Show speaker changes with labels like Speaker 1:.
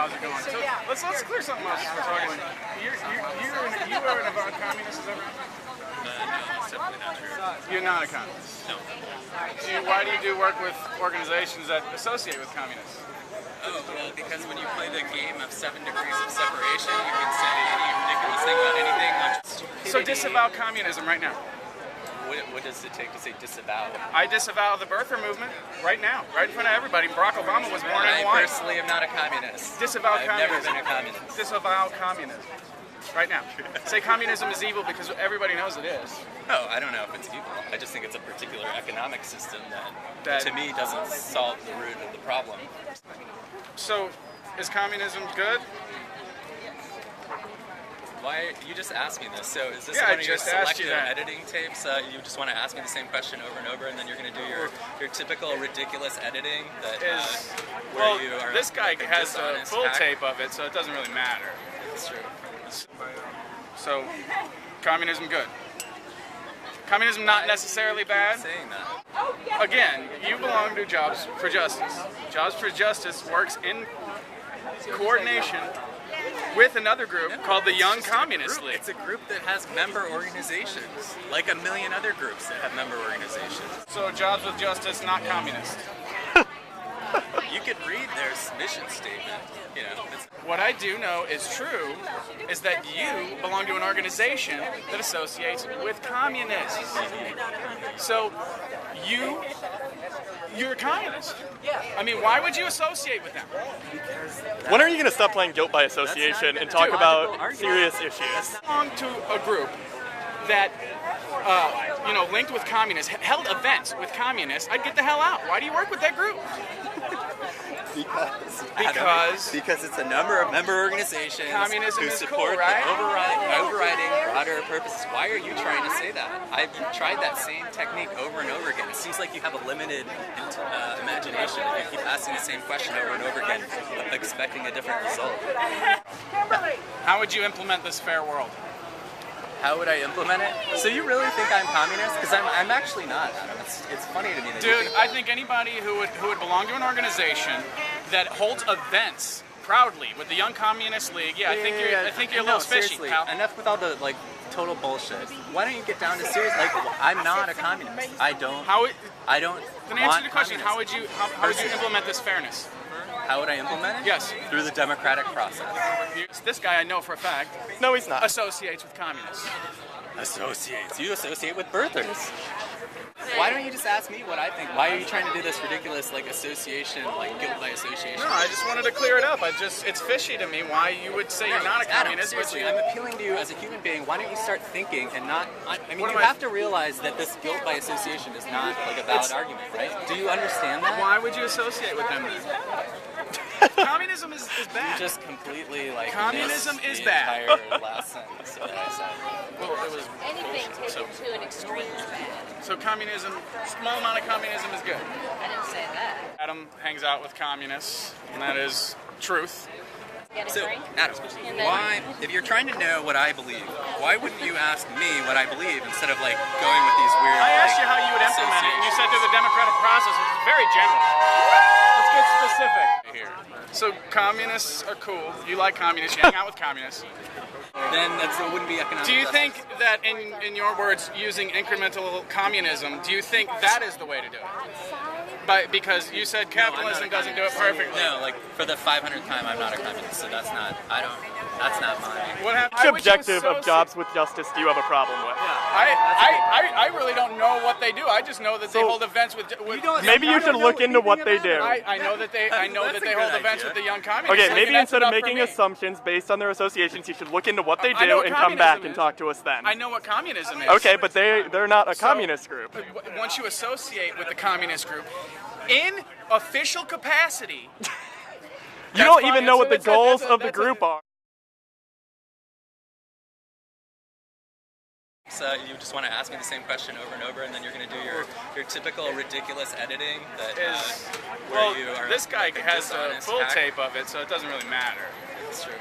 Speaker 1: how's it going? So let's clear something up before talking. You are an avowed communist, is that right?
Speaker 2: No, that's definitely not true.
Speaker 1: You're not a communist?
Speaker 2: No.
Speaker 1: Why do you do work with organizations that associate with communists?
Speaker 2: Oh, well, because when you play the game of 7 degrees of separation, you can say any ridiculous thing about anything.
Speaker 1: So disavow communism right now.
Speaker 2: What does it take to say disavow?
Speaker 1: I disavow the birther movement right now, right in front of everybody. Barack Obama was born in Hawaii.
Speaker 2: I personally am not a communist.
Speaker 1: Disavow communism.
Speaker 2: I've never been a communist.
Speaker 1: Disavow communism. Right now. Say communism is evil because everybody knows it is.
Speaker 2: No, I don't know if it's evil. I just think it's a particular economic system that to me doesn't solve the root of the problem.
Speaker 1: So, is communism good?
Speaker 2: Why you just asked me this? So is this
Speaker 1: Yeah,
Speaker 2: one of your selective
Speaker 1: that.
Speaker 2: editing tapes? You just want to ask me the same question over and over, and then you're going to do your typical ridiculous editing that
Speaker 1: Well,
Speaker 2: you are
Speaker 1: this guy
Speaker 2: like
Speaker 1: has a
Speaker 2: dishonest
Speaker 1: full
Speaker 2: hack.
Speaker 1: tape of it, so it doesn't really matter.
Speaker 2: That's true.
Speaker 1: So, communism good. Communism not necessarily bad.
Speaker 2: Saying that.
Speaker 1: Again, you belong to Jobs for Justice. Jobs for Justice works in coordination with another group called the Young Communist League.
Speaker 2: It's a group that has member organizations, like a million other groups that have member organizations.
Speaker 1: So Jobs with Justice, not communist.
Speaker 2: You could read their mission statement, you know.
Speaker 1: What I do know is true is that you belong to an organization that associates with communists. So you're a communist. I mean, why would you associate with them?
Speaker 3: When are you going to stop playing guilt by association and talk about serious issues?
Speaker 1: I belong to a group that, linked with communists, held events with communists. I'd get the hell out. Why do you work with that group?
Speaker 2: Because it's a number of member organizations
Speaker 1: Communism
Speaker 2: who
Speaker 1: is
Speaker 2: support
Speaker 1: cool, right?
Speaker 2: the overriding broader purposes. Why are you trying to say that? I've tried that same technique over and over again. It seems like you have a limited imagination if you keep asking the same question over and over again, expecting a different result.
Speaker 1: How would you implement this fair world?
Speaker 2: How would I implement it? So you really think I'm communist? Because I'm actually not, Adam. It's funny to me that you
Speaker 1: Dude,
Speaker 2: think
Speaker 1: I think anybody who would belong to an organization that holds events proudly with the Young Communist League, I think you're a little fishy,
Speaker 2: seriously,
Speaker 1: pal.
Speaker 2: enough with all the total bullshit. Why don't you get down to serious? I'm not a communist. I don't.
Speaker 1: Then answer the question. How would you implement this fairness?
Speaker 2: How would I implement it?
Speaker 1: Yes.
Speaker 2: Through the democratic process.
Speaker 1: This guy I know for a fact.
Speaker 3: No, he's not.
Speaker 1: Associates with communists.
Speaker 2: Associates. You associate with birthers. Why don't you just ask me what I think? Why are you trying to do this ridiculous association, guilt by association?
Speaker 1: No, I just wanted to clear it up. It's fishy to me why you would say you're not a communist.
Speaker 2: Adam, seriously, I'm appealing to you as a human being. Why don't you start thinking and not? You
Speaker 1: I-
Speaker 2: have to realize that this guilt by association is not a valid argument, right? Do you understand that?
Speaker 1: Why would you associate with them then? Communism is bad.
Speaker 2: You just completely
Speaker 1: communism
Speaker 2: missed
Speaker 1: is
Speaker 2: the
Speaker 1: bad.
Speaker 2: entire last sentence that I said.
Speaker 1: Well, it was
Speaker 4: Anything taken to an extreme is bad.
Speaker 1: so communism. Small amount of communism is good.
Speaker 4: I didn't say that.
Speaker 1: Adam hangs out with communists, and that is truth.
Speaker 4: Get a
Speaker 2: So,
Speaker 4: drink?
Speaker 2: Adam,
Speaker 4: And then-
Speaker 2: why, if you're trying to know what I believe, why wouldn't you ask me what I believe instead of going with these weird?
Speaker 1: I asked you how you would implement it, and you said through the democratic process, which is very general. Let's get specific here. So communists are cool. You like communists. You hang out with communists.
Speaker 2: Then it wouldn't be economic.
Speaker 1: Do you
Speaker 2: justice.
Speaker 1: think that, in your words, using incremental communism, do you think that is the way to do it? Because you said capitalism doesn't do it perfectly.
Speaker 2: No, for the 500th time, I'm not a communist, so that's not mine.
Speaker 1: What happened?
Speaker 3: Which objective of Jobs with Justice do you have a problem with?
Speaker 1: I really don't know what they do. I just know that they hold events with
Speaker 3: Maybe you should look into what they do.
Speaker 1: I know that they hold events with the Young Communists.
Speaker 3: Okay,
Speaker 1: League,
Speaker 3: maybe
Speaker 1: and that's
Speaker 3: instead of
Speaker 1: enough for
Speaker 3: making
Speaker 1: me.
Speaker 3: assumptions based on their associations, you should look into what they
Speaker 1: I know
Speaker 3: do
Speaker 1: what
Speaker 3: and come back
Speaker 1: communism
Speaker 3: and
Speaker 1: is.
Speaker 3: talk to us then.
Speaker 1: I know what communism is.
Speaker 3: Okay, but they're not a communist group.
Speaker 1: Once you associate with the communist group, in official capacity,
Speaker 3: You don't even know what the goals of the group are.
Speaker 2: So you just want to ask me the same question over and over, and then you're going to do your typical ridiculous editing that where you are
Speaker 1: this guy
Speaker 2: a
Speaker 1: has a
Speaker 2: dishonest
Speaker 1: full
Speaker 2: hack.
Speaker 1: tape of it, so it doesn't really matter.
Speaker 2: That's true.